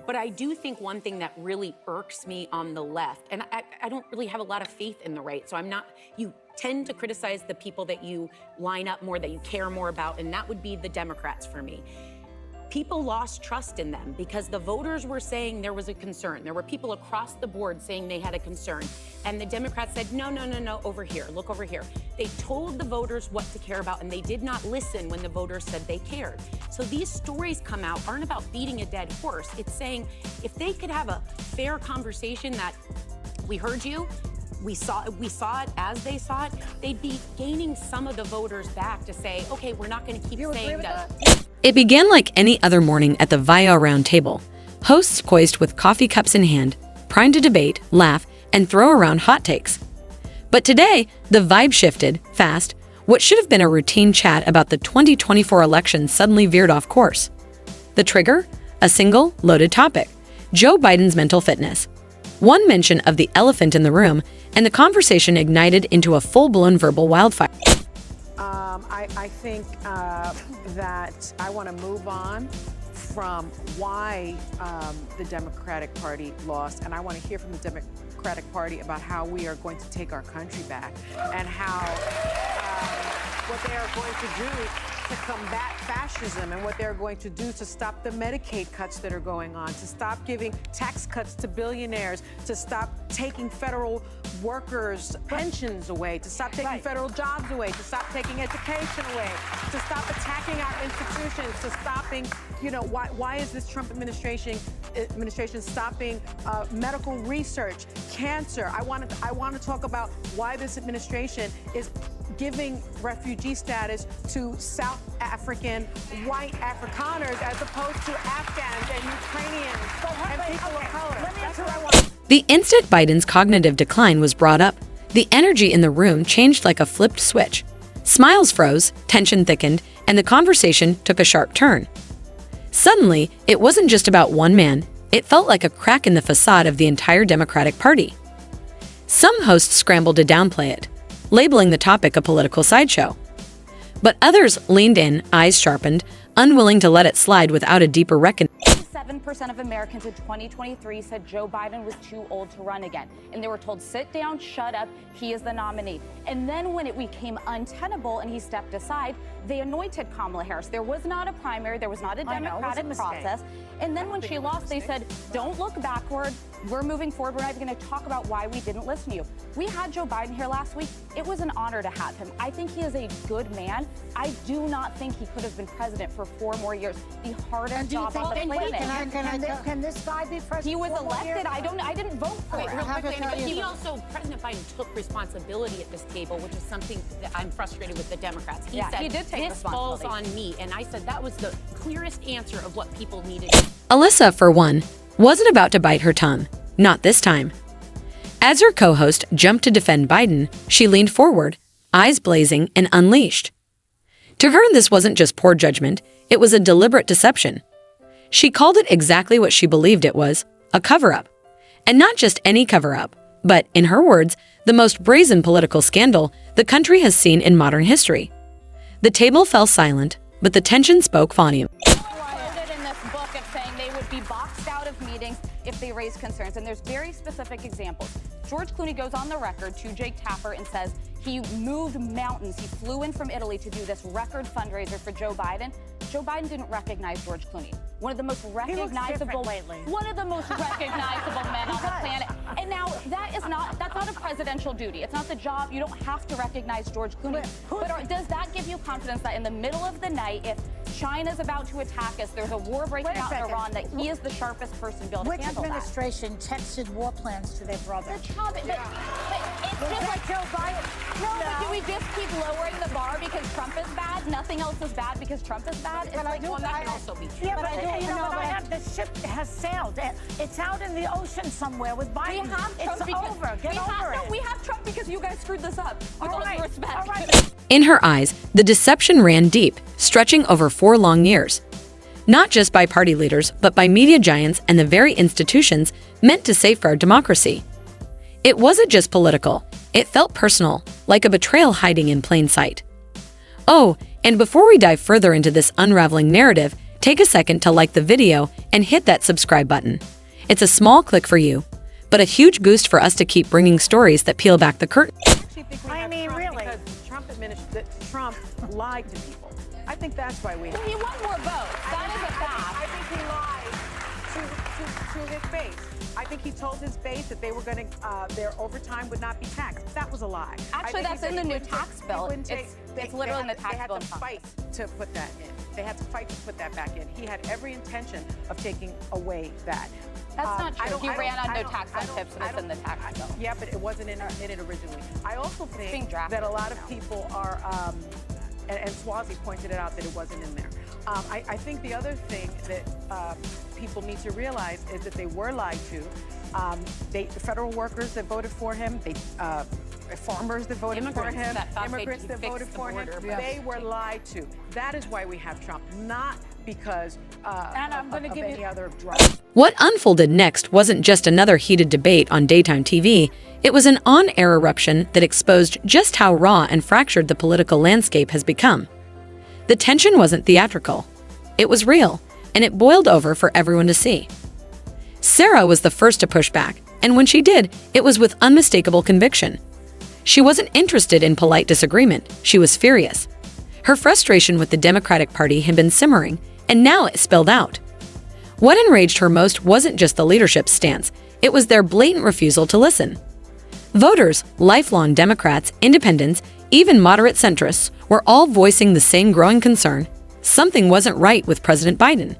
But I do think one thing that really irks me on the left, and I don't really have a lot of faith in the right, so you tend to criticize the people that you line up more, that you care more about, and that would be the Democrats for me. People lost trust in them because the voters were saying there was a concern. There were people across the board saying they had a concern. And the Democrats said, no, over here, look over here. They told the voters what to care about, and they did not listen when the voters said they cared. So these stories come out aren't about beating a dead horse. It's saying if they could have a fair conversation that we heard you, we saw it as they saw it, they'd be gaining some of the voters back to say, okay, we're not going to keep saying that. It began like any other morning at the VIA round table. Hosts poised with coffee cups in hand, primed to debate, laugh, and throw around hot takes. But today, the vibe shifted fast. What should have been a routine chat about the 2024 election suddenly veered off course. The trigger? A single, loaded topic: Joe Biden's mental fitness. One mention of the elephant in the room, and the conversation ignited into a full-blown verbal wildfire. I think that I want to move on from why the Democratic Party lost, and I want to hear from the Democratic Party about how we are going to take our country back and how what they are going to do to combat fascism and what they're going to do to stop the Medicaid cuts that are going on, to stop giving tax cuts to billionaires, to stop taking federal workers' pensions away, to stop taking federal jobs away, to stop taking education away, to stop attacking our institutions, to stopping, why is this Trump administration stopping medical research, cancer? I want to talk about why this administration is giving refugee status to South African white Afrikaners as opposed to Afghans and Ukrainians and people of color. That's what I want. The instant Biden's cognitive decline was brought up, the energy in the room changed like a flipped switch. Smiles froze, tension thickened, and the conversation took a sharp turn. Suddenly, it wasn't just about one man, it felt like a crack in the facade of the entire Democratic Party. Some hosts scrambled to downplay it, labeling the topic a political sideshow. But others leaned in, eyes sharpened, unwilling to let it slide without a deeper reckoning. 7% of Americans in 2023 said Joe Biden was too old to run again. And they were told, sit down, shut up, he is the nominee. And then when it became untenable and he stepped aside, they anointed Kamala Harris. There was not a primary, there was not a democratic process. And then when she lost, they said, don't look backward, we're moving forward, we're not even going to talk about why we didn't listen to you. We had Joe Biden here last week. It was an honor to have him. I think he is a good man. I do not think he could have been president for 4 more years. The hardest job on the planet. Can this guy be president? He was elected. I didn't vote for it. Real quick, but he also, President Biden took responsibility at this table, which is something that I'm frustrated with the Democrats. He said, he did take this falls on me. And I said that was the clearest answer of what people needed. Alyssa, for one, wasn't about to bite her tongue. Not this time. As her co-host jumped to defend Biden, she leaned forward, eyes blazing and unleashed. To her, this wasn't just poor judgment, it was a deliberate deception. She called it exactly what she believed it was, a cover-up. And not just any cover-up, but, in her words, the most brazen political scandal the country has seen in modern history. The table fell silent, but the tension spoke volumes. Quoted in this book of saying they would be boxed out of meetings if they raise concerns, and there's very specific examples. George Clooney goes on the record to Jake Tapper and says he moved mountains. He flew in from Italy to do this record fundraiser for Joe Biden. Joe Biden didn't recognize George Clooney. One of the most recognizable men on the planet. And now that's not a presidential duty. It's not the job. You don't have to recognize George Clooney. But does that give you confidence that in the middle of the night, if China's about to attack us, there's a war breaking out in Iran, that he is the sharpest person to be able to handle that? Which administration texted war plans to their brother? But it's just like Joe Biden. No, but do we just keep lowering the bar because Trump is bad? Nothing else is bad because Trump is bad? It's like, well, that can also be true. Yeah, but the ship has sailed. It's out in the ocean somewhere with Biden. We have Trump we have Trump because you guys screwed this up. With all due respect. All right. In her eyes, the deception ran deep, stretching over 4 long years. Not just by party leaders, but by media giants and the very institutions meant to safeguard democracy. It wasn't just political. It felt personal, like a betrayal hiding in plain sight. Oh, and before we dive further into this unraveling narrative, take a second to like the video and hit that subscribe button. It's a small click for you, but a huge boost for us to keep bringing stories that peel back the curtain. I mean, really? Because Trump lied to people. I think that's why we. Well, he won more votes. That is a fact. I think he lied to his base. I think he told his base that they were going to their overtime would not be taxed. That was a lie. Actually, that's in the new tax bill. It's literally in the tax bill. They had to fight to put that in. They had to fight to put that back in. He had every intention of taking away that. That's not true. He ran on no tax on tips, and it's in the tax bill. Yeah, but it wasn't in it originally. I also think drafted that a lot of people are, and Swazi pointed it out that it wasn't in there. I think the other thing that people need to realize is that they were lied to. The federal workers that voted for him, farmers that voted for him, immigrants that voted for him, they were lied to. That is why we have Trump, not because of any other drug. What unfolded next wasn't just another heated debate on daytime TV. It was an on-air eruption that exposed just how raw and fractured the political landscape has become. The tension wasn't theatrical. It was real, and it boiled over for everyone to see. Sarah was the first to push back, and when she did, it was with unmistakable conviction. She wasn't interested in polite disagreement. She was furious. Her frustration with the Democratic Party had been simmering, and now it spilled out. What enraged her most wasn't just the leadership's stance, it was their blatant refusal to listen. Voters, lifelong Democrats, independents, even moderate centrists, were all voicing the same growing concern. Something wasn't right with President Biden.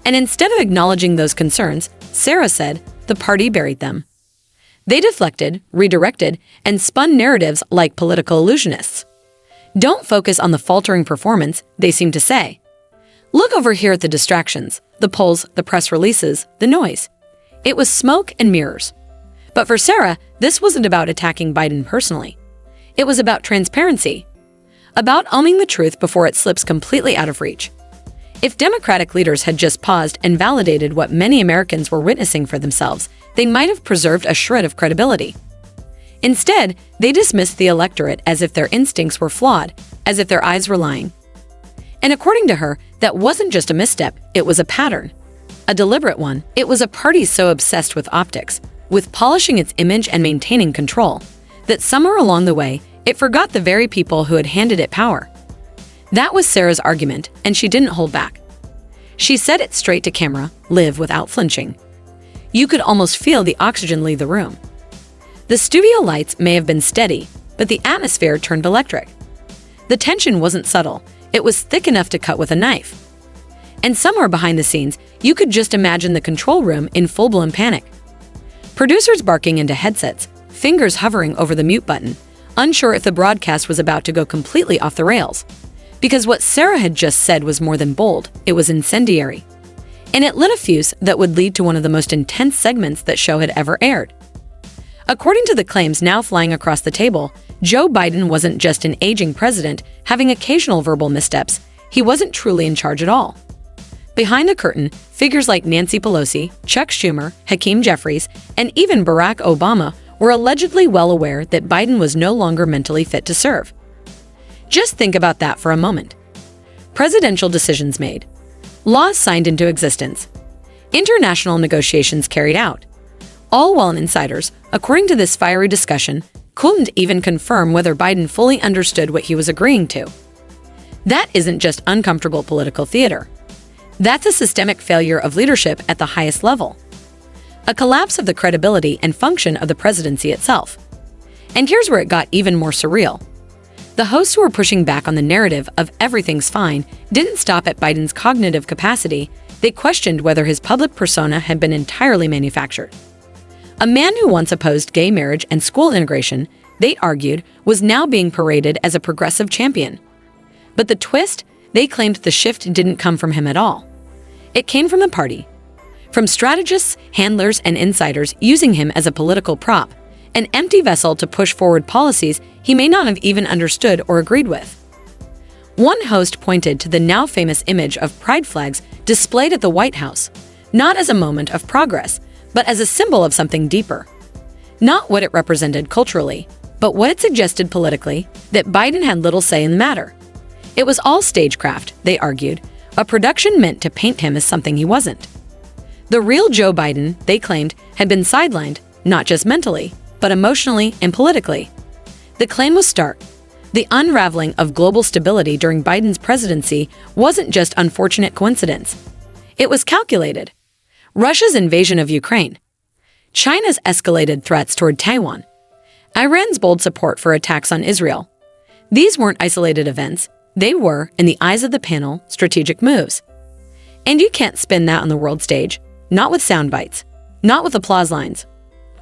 And instead of acknowledging those concerns, Sarah said the party buried them. They deflected, redirected, and spun narratives like political illusionists. Don't focus on the faltering performance, they seem to say. Look over here at the distractions, the polls, the press releases, the noise. It was smoke and mirrors. But for Sarah, this wasn't about attacking Biden personally. It was about transparency, about owning the truth before it slips completely out of reach. If Democratic leaders had just paused and validated what many Americans were witnessing for themselves, they might have preserved a shred of credibility. Instead, they dismissed the electorate as if their instincts were flawed, as if their eyes were lying. And according to her, that wasn't just a misstep, it was a pattern. A deliberate one. It was a party so obsessed with optics, with polishing its image and maintaining control, that somewhere along the way, it forgot the very people who had handed it power. That was Sarah's argument, and she didn't hold back. She said it straight to camera, live without flinching. You could almost feel the oxygen leave the room. The studio lights may have been steady, but the atmosphere turned electric. The tension wasn't subtle, it was thick enough to cut with a knife. And somewhere behind the scenes, you could just imagine the control room in full-blown panic. Producers barking into headsets, fingers hovering over the mute button, unsure if the broadcast was about to go completely off the rails. Because what Sarah had just said was more than bold, it was incendiary. And it lit a fuse that would lead to one of the most intense segments that show had ever aired. According to the claims now flying across the table, Joe Biden wasn't just an aging president having occasional verbal missteps, he wasn't truly in charge at all. Behind the curtain, figures like Nancy Pelosi, Chuck Schumer, Hakeem Jeffries, and even Barack Obama were allegedly well aware that Biden was no longer mentally fit to serve. Just think about that for a moment. Presidential decisions made, laws signed into existence, international negotiations carried out, all while insiders, according to this fiery discussion, couldn't even confirm whether Biden fully understood what he was agreeing to. That isn't just uncomfortable political theater. That's a systemic failure of leadership at the highest level. A collapse of the credibility and function of the presidency itself. And here's where it got even more surreal. The hosts who were pushing back on the narrative of everything's fine didn't stop at Biden's cognitive capacity, they questioned whether his public persona had been entirely manufactured. A man who once opposed gay marriage and school integration, they argued, was now being paraded as a progressive champion. But the twist, they claimed the shift didn't come from him at all. It came from the party. From strategists, handlers, and insiders using him as a political prop, an empty vessel to push forward policies he may not have even understood or agreed with. One host pointed to the now famous image of pride flags displayed at the White House, not as a moment of progress, but as a symbol of something deeper. Not what it represented culturally, but what it suggested politically, that Biden had little say in the matter. It was all stagecraft, they argued, a production meant to paint him as something he wasn't. The real Joe Biden, they claimed, had been sidelined, not just mentally, but emotionally and politically. The claim was stark. The unraveling of global stability during Biden's presidency wasn't just unfortunate coincidence. It was calculated. Russia's invasion of Ukraine, China's escalated threats toward Taiwan, Iran's bold support for attacks on Israel. These weren't isolated events. They were, in the eyes of the panel, strategic moves. And you can't spin that on the world stage, not with sound bites, not with applause lines.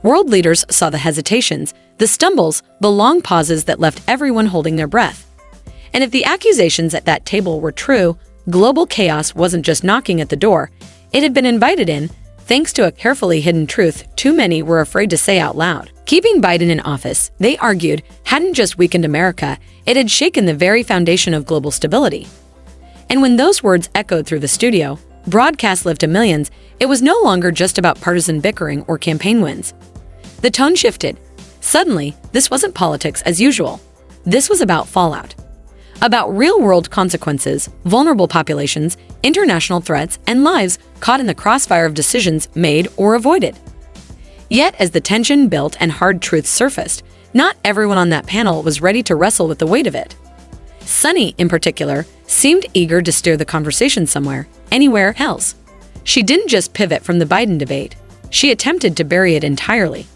World leaders saw the hesitations, the stumbles, the long pauses that left everyone holding their breath. And if the accusations at that table were true, global chaos wasn't just knocking at the door, it had been invited in, thanks to a carefully hidden truth too many were afraid to say out loud. Keeping Biden in office, they argued, hadn't just weakened America, it had shaken the very foundation of global stability. And when those words echoed through the studio, broadcast live to millions, it was no longer just about partisan bickering or campaign wins. The tone shifted. Suddenly, this wasn't politics as usual. This was about fallout. About real-world consequences, vulnerable populations, international threats, and lives caught in the crossfire of decisions made or avoided. Yet, as the tension built and hard truths surfaced, not everyone on that panel was ready to wrestle with the weight of it. Sunny, in particular, seemed eager to steer the conversation somewhere, anywhere else. She didn't just pivot from the Biden debate. She attempted to bury it entirely.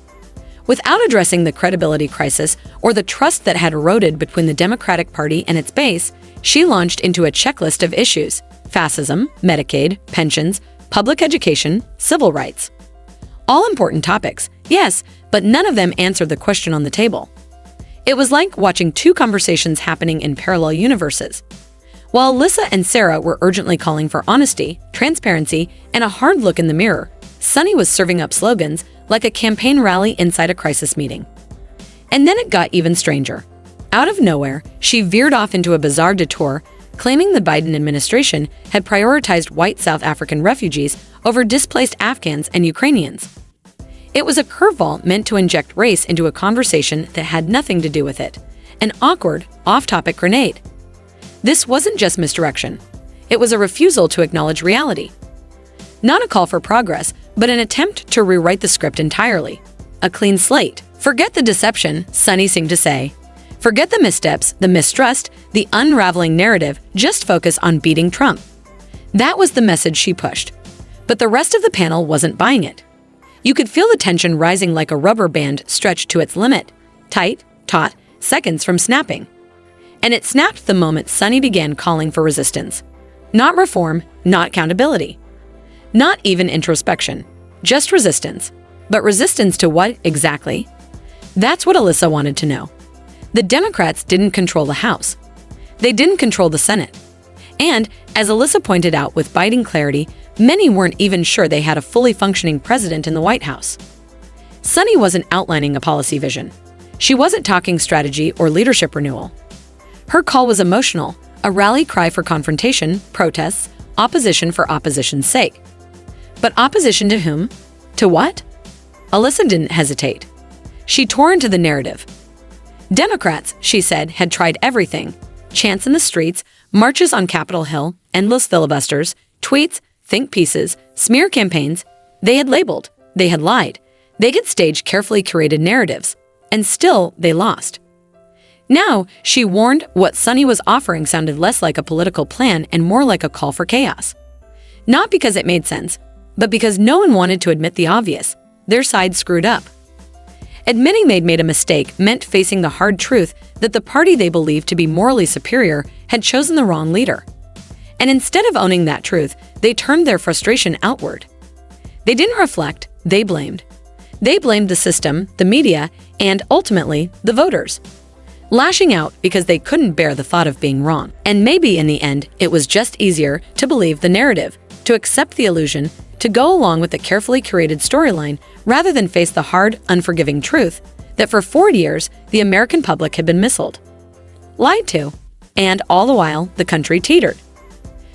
Without addressing the credibility crisis or the trust that had eroded between the Democratic Party and its base, she launched into a checklist of issues: fascism, Medicaid, pensions, public education, civil rights. All important topics, yes, but none of them answered the question on the table. It was like watching two conversations happening in parallel universes. While Alyssa and Sarah were urgently calling for honesty, transparency, and a hard look in the mirror, Sunny was serving up slogans like a campaign rally inside a crisis meeting. And then it got even stranger. Out of nowhere, she veered off into a bizarre detour, claiming the Biden administration had prioritized white South African refugees over displaced Afghans and Ukrainians. It was a curveball meant to inject race into a conversation that had nothing to do with it, an awkward, off-topic grenade. This wasn't just misdirection. It was a refusal to acknowledge reality. Not a call for progress, but an attempt to rewrite the script entirely. A clean slate. Forget the deception, Sunny seemed to say. Forget the missteps, the mistrust, the unraveling narrative, just focus on beating Trump. That was the message she pushed. But the rest of the panel wasn't buying it. You could feel the tension rising like a rubber band stretched to its limit, tight, taut, seconds from snapping. And it snapped the moment Sunny began calling for resistance. Not reform, not accountability. Not even introspection, just resistance. But resistance to what exactly? That's what Alyssa wanted to know. The Democrats didn't control the House. They didn't control the Senate. And, as Alyssa pointed out with biting clarity, many weren't even sure they had a fully functioning president in the White House. Sunny wasn't outlining a policy vision. She wasn't talking strategy or leadership renewal. Her call was emotional, a rally cry for confrontation, protests, opposition for opposition's sake. But opposition to whom? To what? Alyssa didn't hesitate. She tore into the narrative. Democrats, she said, had tried everything: chants in the streets, marches on Capitol Hill, endless filibusters, tweets, think pieces, smear campaigns. They had labeled, they had lied, they had staged carefully curated narratives, and still they lost. Now, she warned, what Sunny was offering sounded less like a political plan and more like a call for chaos. Not because it made sense, but because no one wanted to admit the obvious: their side screwed up. Admitting they'd made a mistake meant facing the hard truth that the party they believed to be morally superior had chosen the wrong leader. And instead of owning that truth, they turned their frustration outward. They didn't reflect, they blamed. They blamed the system, the media, and ultimately, the voters. Lashing out because they couldn't bear the thought of being wrong. And maybe in the end, it was just easier to believe the narrative, to accept the illusion, to go along with the carefully curated storyline rather than face the hard, unforgiving truth that for 4 years, the American public had been misled, lied to, and all the while, the country teetered.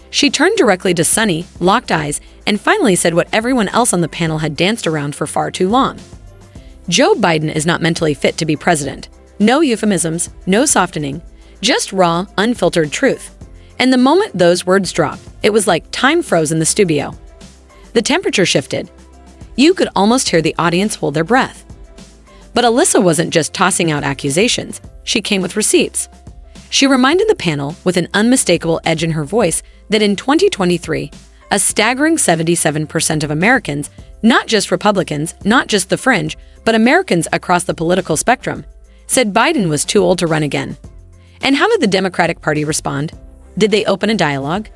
She turned directly to Sunny, locked eyes, and finally said what everyone else on the panel had danced around for far too long. Joe Biden is not mentally fit to be president. No euphemisms, no softening, just raw, unfiltered truth. And the moment those words dropped, It was like time froze in the studio. The temperature shifted. You could almost hear the audience hold their breath. But Alyssa wasn't just tossing out accusations. She came with receipts. She reminded the panel with an unmistakable edge in her voice that in 2023, a staggering 77% of Americans, not just Republicans, not just the fringe, but Americans across the political spectrum, said Biden was too old to run again. And how did the Democratic Party respond? Did they open a dialogue?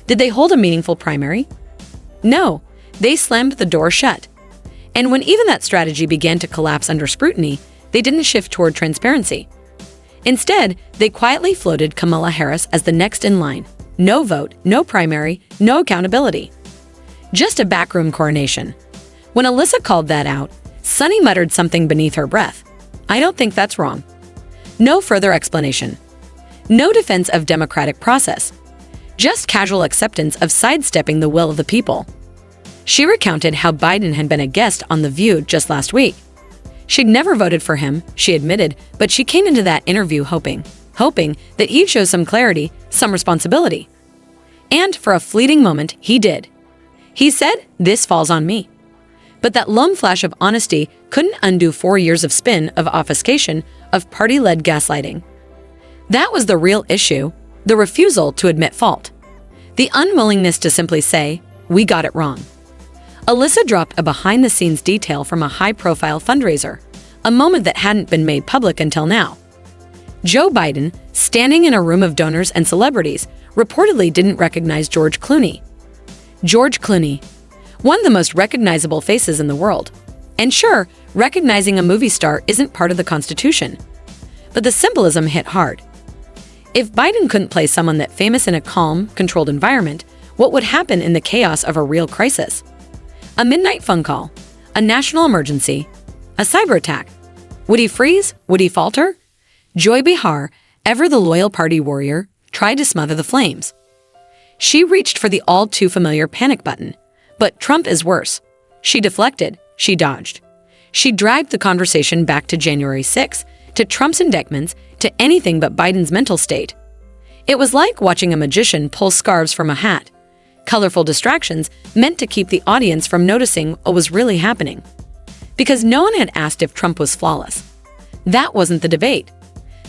Did they hold a meaningful primary? No, they slammed the door shut. And when even that strategy began to collapse under scrutiny, they didn't shift toward transparency. Instead, they quietly floated Kamala Harris as the next in line. No vote, no primary, no accountability. Just a backroom coronation. When Alyssa called that out, Sunny muttered something beneath her breath. I don't think that's wrong. No further explanation. No defense of democratic process. Just casual acceptance of sidestepping the will of the people. She recounted how Biden had been a guest on The View just last week. She'd never voted for him, she admitted, but she came into that interview hoping that he'd show some clarity, some responsibility. And for a fleeting moment, he did. He said, "This falls on me." But that lone flash of honesty couldn't undo 4 years of spin, of obfuscation, of party-led gaslighting. That was the real issue, the refusal to admit fault. The unwillingness to simply say, "We got it wrong." Alyssa dropped a behind-the-scenes detail from a high-profile fundraiser, a moment that hadn't been made public until now. Joe Biden, standing in a room of donors and celebrities, reportedly didn't recognize George Clooney. George Clooney, one of the most recognizable faces in the world. And sure, recognizing a movie star isn't part of the Constitution. But the symbolism hit hard. If Biden couldn't play someone that famous in a calm, controlled environment, what would happen in the chaos of a real crisis? A midnight phone call, a national emergency, a cyber attack. Would he freeze? Would he falter? Joy Behar, ever the loyal party warrior, tried to smother the flames. She reached for the all-too-familiar panic button. But Trump is worse. She deflected. She dodged. She dragged the conversation back to January 6, to Trump's indictments, to anything but Biden's mental state. It was like watching a magician pull scarves from a hat. Colorful distractions meant to keep the audience from noticing what was really happening. Because no one had asked if Trump was flawless. That wasn't the debate.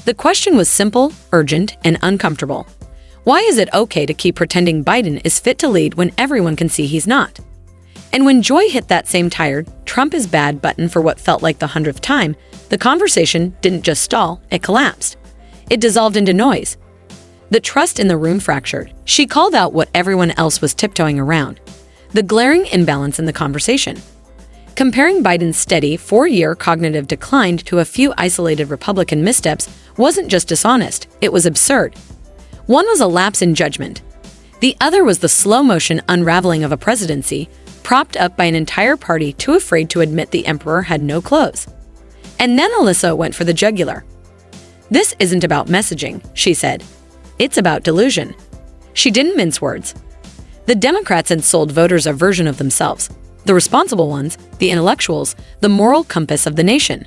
The question was simple, urgent, and uncomfortable. Why is it okay to keep pretending Biden is fit to lead when everyone can see he's not? And when Joy hit that same tired, Trump is bad button for what felt like the 100th time, the conversation didn't just stall, it collapsed. It dissolved into noise. The trust in the room fractured. She called out what everyone else was tiptoeing around. The glaring imbalance in the conversation. Comparing Biden's steady 4-year cognitive decline to a few isolated Republican missteps wasn't just dishonest, it was absurd. One was a lapse in judgment. The other was the slow-motion unraveling of a presidency, propped up by an entire party too afraid to admit the emperor had no clothes. And then Alyssa went for the jugular. This isn't about messaging, she said. It's about delusion. She didn't mince words. The Democrats had sold voters a version of themselves, the responsible ones, the intellectuals, the moral compass of the nation.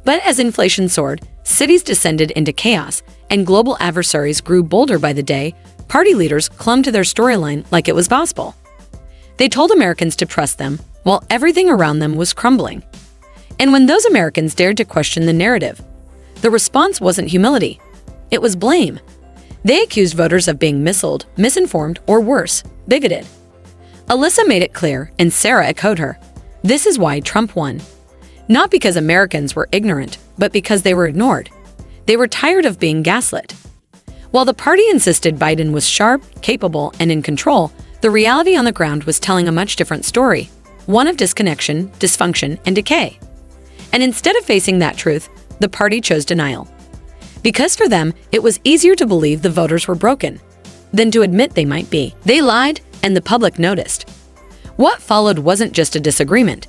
But as inflation soared, cities descended into chaos, and global adversaries grew bolder by the day, party leaders clung to their storyline like it was gospel. They told Americans to trust them, while everything around them was crumbling. And when those Americans dared to question the narrative, the response wasn't humility. It was blame. They accused voters of being missold, misinformed, or worse, bigoted. Alyssa made it clear, and Sarah echoed her. This is why Trump won. Not because Americans were ignorant, but because they were ignored. They were tired of being gaslit. While the party insisted Biden was sharp, capable, and in control, the reality on the ground was telling a much different story, one of disconnection, dysfunction, and decay. And instead of facing that truth, the party chose denial. Because for them, it was easier to believe the voters were broken than to admit they might be. They lied, and the public noticed. What followed wasn't just a disagreement.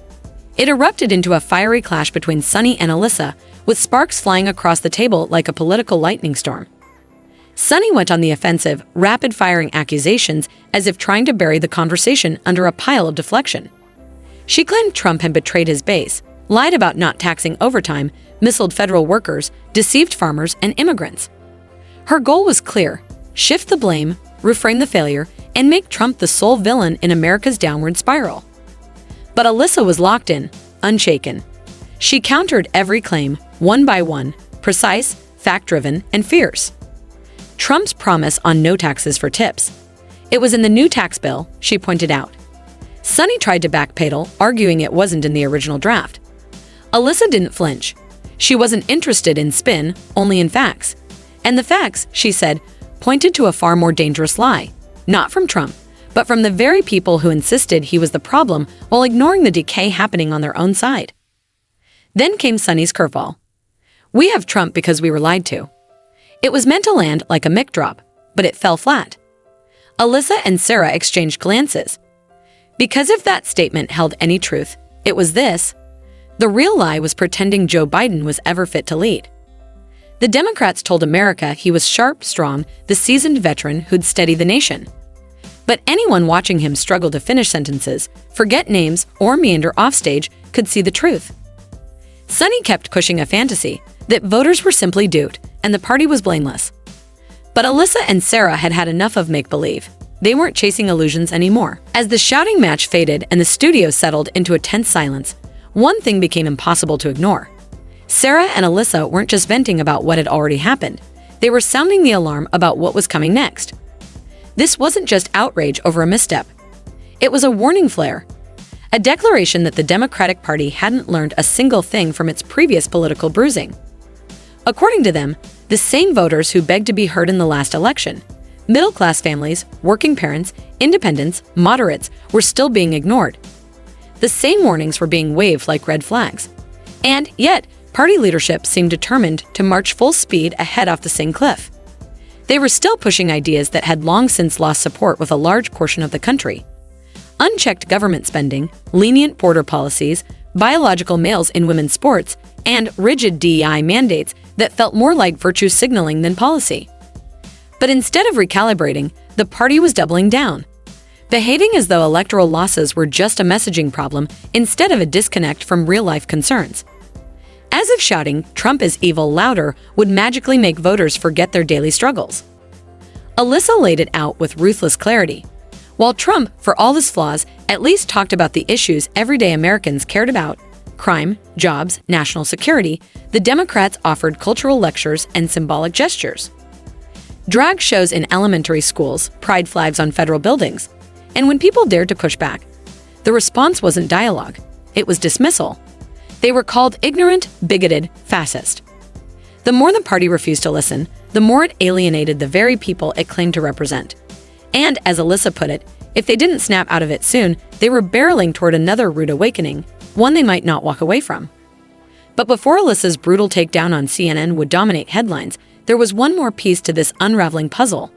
It erupted into a fiery clash between Sunny and Alyssa, with sparks flying across the table like a political lightning storm. Sunny went on the offensive, rapid-firing accusations as if trying to bury the conversation under a pile of deflection. She claimed Trump had betrayed his base, lied about not taxing overtime, missiled federal workers, deceived farmers and immigrants. Her goal was clear: shift the blame, reframe the failure, and make Trump the sole villain in America's downward spiral. But Alyssa was locked in, unshaken. She countered every claim, one by one, precise, fact-driven, and fierce. Trump's promise on no taxes for tips. It was in the new tax bill, she pointed out. Sonny tried to backpedal, arguing it wasn't in the original draft. Alyssa didn't flinch. She wasn't interested in spin, only in facts. And the facts, she said, pointed to a far more dangerous lie. Not from Trump, but from the very people who insisted he was the problem while ignoring the decay happening on their own side. Then came Sonny's curveball. We have Trump because we were lied to. It was meant to land like a mic drop, but it fell flat. Alyssa and Sarah exchanged glances. Because if that statement held any truth, it was this. The real lie was pretending Joe Biden was ever fit to lead. The Democrats told America he was sharp, strong, the seasoned veteran who'd steady the nation. But anyone watching him struggle to finish sentences, forget names, or meander offstage could see the truth. Sonny kept pushing a fantasy that voters were simply duped and the party was blameless. But Alyssa and Sarah had had enough of make-believe. They weren't chasing illusions anymore. As the shouting match faded and the studio settled into a tense silence, one thing became impossible to ignore. Sarah and Alyssa weren't just venting about what had already happened. They were sounding the alarm about what was coming next. This wasn't just outrage over a misstep. It was a warning flare. A declaration that the Democratic Party hadn't learned a single thing from its previous political bruising. According to them, the same voters who begged to be heard in the last election, middle-class families, working parents, independents, moderates, were still being ignored. The same warnings were being waved like red flags. And yet, party leadership seemed determined to march full speed ahead off the same cliff. They were still pushing ideas that had long since lost support with a large portion of the country. Unchecked government spending, lenient border policies, biological males in women's sports, and rigid DEI mandates that felt more like virtue signaling than policy. But instead of recalibrating, the party was doubling down, behaving as though electoral losses were just a messaging problem instead of a disconnect from real-life concerns. As if shouting, "Trump is evil," louder would magically make voters forget their daily struggles. Alyssa laid it out with ruthless clarity. While Trump, for all his flaws, at least talked about the issues everyday Americans cared about, crime, jobs, national security, the Democrats offered cultural lectures and symbolic gestures. Drag shows in elementary schools, pride flags on federal buildings. And when people dared to push back, the response wasn't dialogue, it was dismissal. They were called ignorant, bigoted, fascist. The more the party refused to listen, the more it alienated the very people it claimed to represent. And as Alyssa put it, if they didn't snap out of it soon, they were barreling toward another rude awakening, one they might not walk away from. But before Alyssa's brutal takedown on CNN would dominate headlines, there was one more piece to this unraveling puzzle.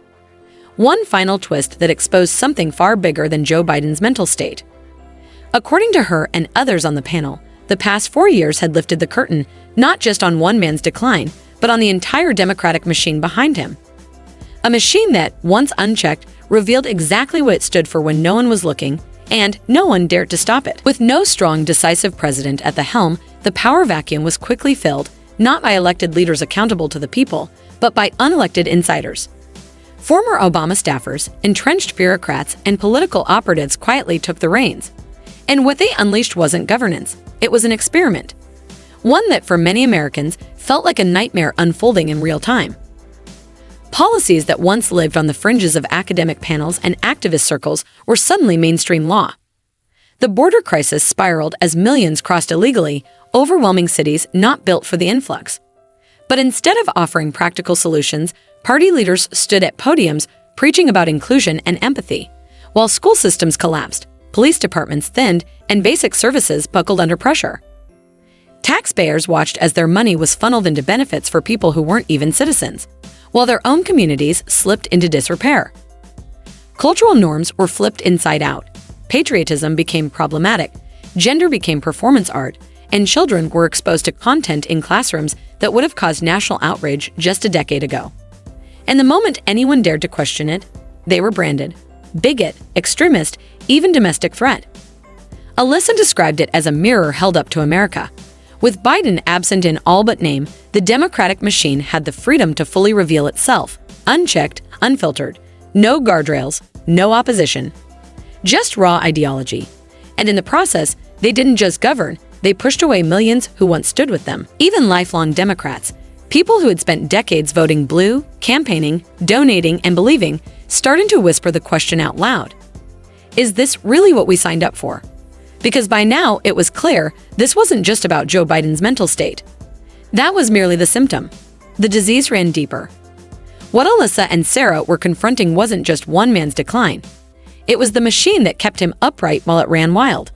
One final twist that exposed something far bigger than Joe Biden's mental state. According to her and others on the panel, the past 4 years had lifted the curtain not just on one man's decline, but on the entire Democratic machine behind him. A machine that, once unchecked, revealed exactly what it stood for when no one was looking, and no one dared to stop it. With no strong, decisive president at the helm, the power vacuum was quickly filled, not by elected leaders accountable to the people, but by unelected insiders. Former Obama staffers, entrenched bureaucrats, and political operatives quietly took the reins. And what they unleashed wasn't governance, it was an experiment. One that for many Americans felt like a nightmare unfolding in real time. Policies that once lived on the fringes of academic panels and activist circles were suddenly mainstream law. The border crisis spiraled as millions crossed illegally, overwhelming cities not built for the influx. But instead of offering practical solutions, party leaders stood at podiums preaching about inclusion and empathy, while school systems collapsed, police departments thinned, and basic services buckled under pressure. Taxpayers watched as their money was funneled into benefits for people who weren't even citizens, while their own communities slipped into disrepair. Cultural norms were flipped inside out. Patriotism became problematic, gender became performance art, and children were exposed to content in classrooms that would have caused national outrage just a decade ago. And the moment anyone dared to question it, they were branded bigot, extremist, even domestic threat. Alyssa described it as a mirror held up to America. With Biden absent in all but name, the Democratic machine had the freedom to fully reveal itself, unchecked, unfiltered, no guardrails, no opposition, just raw ideology. And in the process, they didn't just govern, they pushed away millions who once stood with them. Even lifelong Democrats, people who had spent decades voting blue, campaigning, donating, and believing, started to whisper the question out loud. Is this really what we signed up for? Because by now, it was clear this wasn't just about Joe Biden's mental state. That was merely the symptom. The disease ran deeper. What Alyssa and Sarah were confronting wasn't just one man's decline. It was the machine that kept him upright while it ran wild.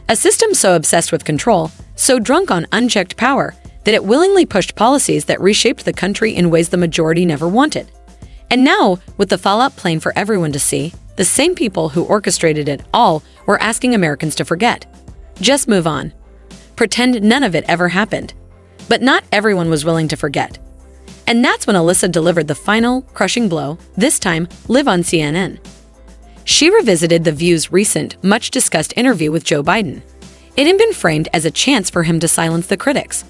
A system so obsessed with control, so drunk on unchecked power, that it willingly pushed policies that reshaped the country in ways the majority never wanted. And now, with the fallout plain for everyone to see, the same people who orchestrated it all were asking Americans to forget. Just move on. Pretend none of it ever happened. But not everyone was willing to forget. And that's when Alyssa delivered the final, crushing blow, this time live on CNN. She revisited The View's recent, much-discussed interview with Joe Biden. It had been framed as a chance for him to silence the critics,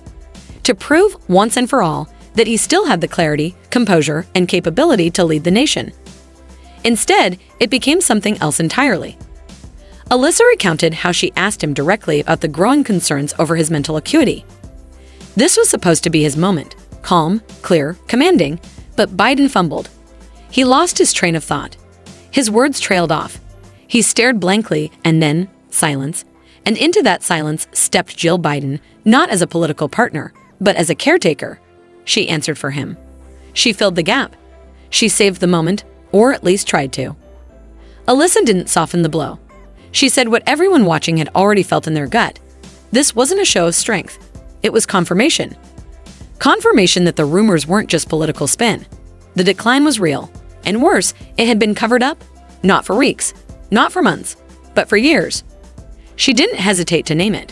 to prove once and for all that he still had the clarity, composure, and capability to lead the nation. Instead, it became something else entirely. Alyssa recounted how she asked him directly about the growing concerns over his mental acuity. This was supposed to be his moment, calm, clear, commanding, but Biden fumbled. He lost his train of thought. His words trailed off. He stared blankly, and then silence. And into that silence stepped Jill Biden, not as a political partner, but as a caretaker. She answered for him. She filled the gap. She saved the moment, or at least tried to. Alyssa didn't soften the blow. She said what everyone watching had already felt in their gut. This wasn't a show of strength. It was confirmation. Confirmation that the rumors weren't just political spin. The decline was real. And worse, it had been covered up, not for weeks, not for months, but for years. She didn't hesitate to name it.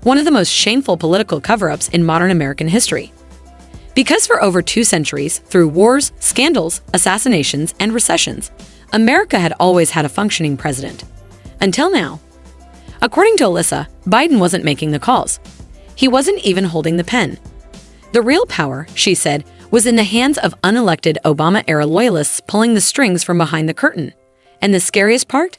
One of the most shameful political cover-ups in modern American history. Because for over 2 centuries, through wars, scandals, assassinations, and recessions, America had always had a functioning president. Until now. According to Alyssa, Biden wasn't making the calls. He wasn't even holding the pen. The real power, she said, was in the hands of unelected Obama-era loyalists pulling the strings from behind the curtain. And the scariest part?